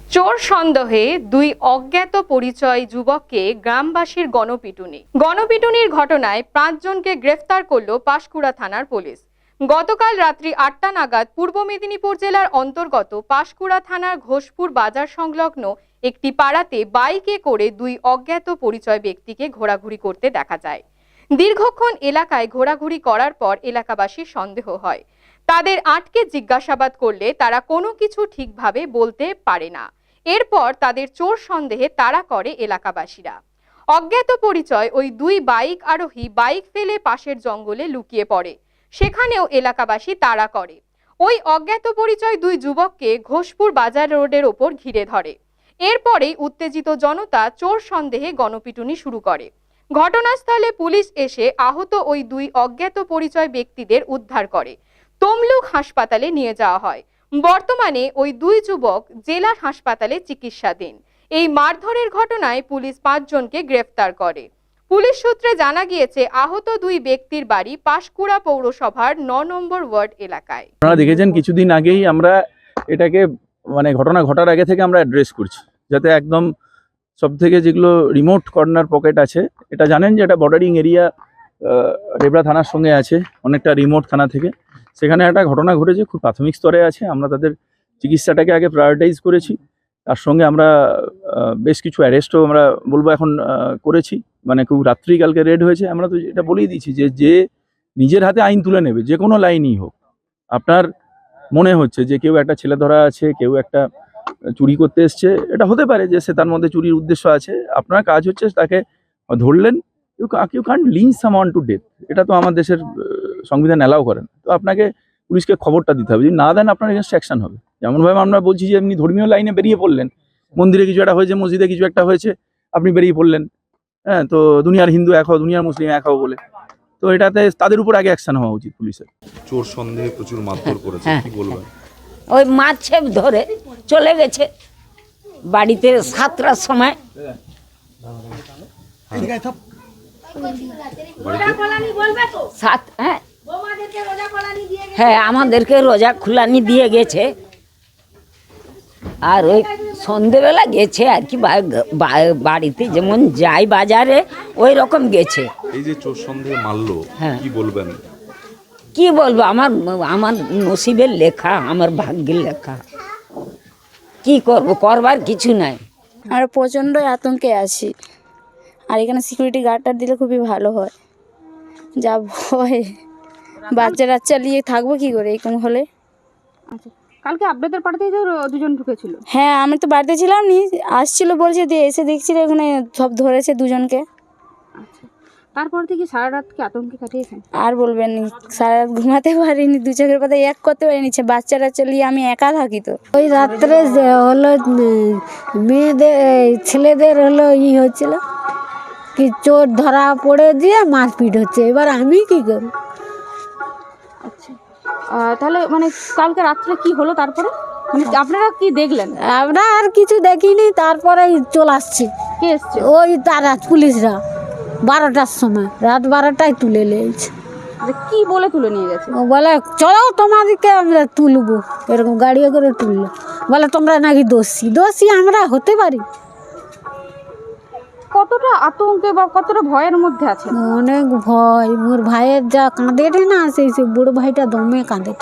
চোর সন্দেহে দুই অজ্ঞাত পরিচয় যুবককে গ্রামবাসীর গণপিটুনির ঘটনায় 5 জনকে গ্রেফতার করল পাঁশকুড়া থানার পুলিশ। গতকাল রাত্রি 8টা নাগাদ পূর্ব মেদিনীপুর জেলার অন্তর্গত পাঁশকুড়া থানার ঘোষপুর বাজার সংলগ্ন একটি পাড়াতে বাইকে করে দুই অজ্ঞাত পরিচয় ব্যক্তিকে ঘোরাঘুরি করতে দেখা যায়। দীর্ঘক্ষণ এলাকায় ঘোরাঘুরি করার পর এলাকাবাসীর সন্দেহ হয়। তাদের আটকে জিজ্ঞাসাবাদ করলে তারা কোনো কিছু ঠিকভাবে বলতে পারে না। এরপর তাদের চোর সন্দেহে তাড়া করে এলাকাবাসীরা। অজ্ঞাত পরিচয় ওই দুই বাইক আরোহী বাইক ফেলে পাশের জঙ্গলে লুকিয়ে পড়ে, সেখানেও এলাকাবাসী তাড়া করে। ওই অজ্ঞাত পরিচয় দুই যুবককে ঘোষপুর বাজার রোডের ওপর ঘিরে ধরে। এরপরেই উত্তেজিত জনতা চোর সন্দেহে গণপিটুনি শুরু করে। ঘটনাস্থলে পুলিশ এসে আহত ওই দুই অজ্ঞাত পরিচয় ব্যক্তিদের উদ্ধার করে তমলুক হাসপাতালে নিয়ে যাওয়া হয়। বর্তমানে ওই দুই যুবক জেলা হাসপাতালে চিকিৎসাধীন। এই মারধরের ঘটনায় পুলিশ 5 জনকে গ্রেফতার করে। পুলিশ সূত্রে জানা গিয়েছে আহত দুই ব্যক্তির বাড়ি পাঁশকুড়া পৌরসভার 9 নম্বর ওয়ার্ড এলাকায়। আপনারা দেখেছেন কিছুদিন আগেই আমরা এটাকে ঘটনা ঘটার আগে থেকে আমরা অ্যাড্রেস করছি, যাতে একদম সব থেকে যেগুলো রিমোট কর্নার পকেট আছে, এটা জানেন যে এটা বর্ডারিং এরিয়া রেবড়া থানার সঙ্গে আছে, অনেকটা রিমোট থানা থেকে। সেখানে একটা ঘটনা ঘটেছে, খুব প্রাথমিক স্তরে আছে। আমরা তাদের চিকিৎসাটাকে আগে প্রায়োরিটাইজ করেছি। তার সঙ্গে আমরা বেশ কিছু অ্যারেস্টও আমরা বলবো এখন করেছি। খুব রাত্রি কালকে রেড হয়েছে। আমরা তো এটা বলেই দিয়েছি যে নিজের হাতে আইন তুলে নেবে, যে কোনো লাইনই হোক। আপনার মনে হচ্ছে যে কেউ একটা ছেলে ধরা আছে, কেউ একটা চুরি করতে এসছে, এটা হতে পারে যে সে তার মধ্যে চুরির উদ্দেশ্য আছে। আপনার কাজ হচ্ছে তাকে ধরলেন, you can't lynch someone to death, এটা তো আমার দেশের সংবিধান অ্যালাউ করেন। তো আপনাকে পুলিশকে খবরটা দিতে হবে, যদি না দেন আপনার এগেনস্ট অ্যাকশন হবে। যেমনভাবে আমরা বলছি যে এমনি ধর্মীয় লাইনে বেরিয়ে পড়লেন, মন্দিরে কিছু একটা হয়েছে, মসজিদে কিছু একটা হয়েছে, আপনি বেরিয়ে পড়লেন, হ্যাঁ, তো দুনিয়ার হিন্দু এক হও, দুনিয়ার মুসলিম এক হও বলে। তো এটাতে তাদের উপর আগে অ্যাকশন হওয়া উচিত পুলিশের। চোর সন্দেহে প্রচুর মারধর করেছে, কি বলবেন? ওই মারছে, ধরে চলে গেছে বাড়িতে 7টার সময়। হ্যাঁ, আমাদেরকে রোজা খুলানি দিয়ে গেছে। আর ওই সন্ধেবেলা গেছে আর কি, বাড়িতে যেমন যাই বাজারে ওই রকম গেছে। এই যে চোর সন্দেহে মারলো, কি বলবেন? কি বলবো, আমার নসিবের লেখা, আমার ভাগ্যের লেখা। কি করব, করবার কিছু নাই। আর প্রচণ্ড আতঙ্কে আছি। আর এখানে সিকিউরিটি গার্ডটা দিলে খুবই ভালো হয়। যা ভয়, বাচ্চা নিয়ে থাকবো কি করে এরকম হলে। আচ্ছা, কালকে আপনাদের পাড়াতেই তো 2 জন ঢুকেছিল? হ্যাঁ, আমি তো বাড়িতে ছিলাম নি, আসছিল বলছে, দিয়ে এসে দেখছিল এখানে সব ধরেছে 2 জনকে। আচ্ছা, তারপর থেকে সারা রাত কি আতঙ্কে কাটিয়েছেন? আর বলবেন নি, সারা রাত ঘুমাতে পারিনি, 2 চোখের পাতা এক করতে পারিনি। বাচ্চারা নিয়ে আমি একা থাকি। তো ওই রাত্রে হলো মেয়েদের ছেলেদের হলো হচ্ছিল কি, চোর ধরা পড়ে দিয়ে মারপিট হচ্ছে। এবার আমি কি করব? আচ্ছা, তাহলে কালকে রাত্রে কি হলো তারপরে? আপনারা কি দেখলেন? আমরা আর কিছু দেখিনি, তারপরে চলে আসছি। কে এসছে? ওই তারা পুলিশরা 12টার সময়, রাত 12টায় তুলে নিয়েছে। কি বলে তুলে নিয়ে গেছে? ও বলে চলো তোমাদেরকে আমরা তুলবো, এরকম গাড়ি করে তুললো। বলে তোমরা নাকি দোষী আমরা হতে পারি। কতটা আতঙ্কে বা কতটা ভয়ের মধ্যে আছে? অনেক ভয়। মোর ভাইয়ের যা কাঁদে না, সেই বুড়ো ভাইটা দমে কাঁদে।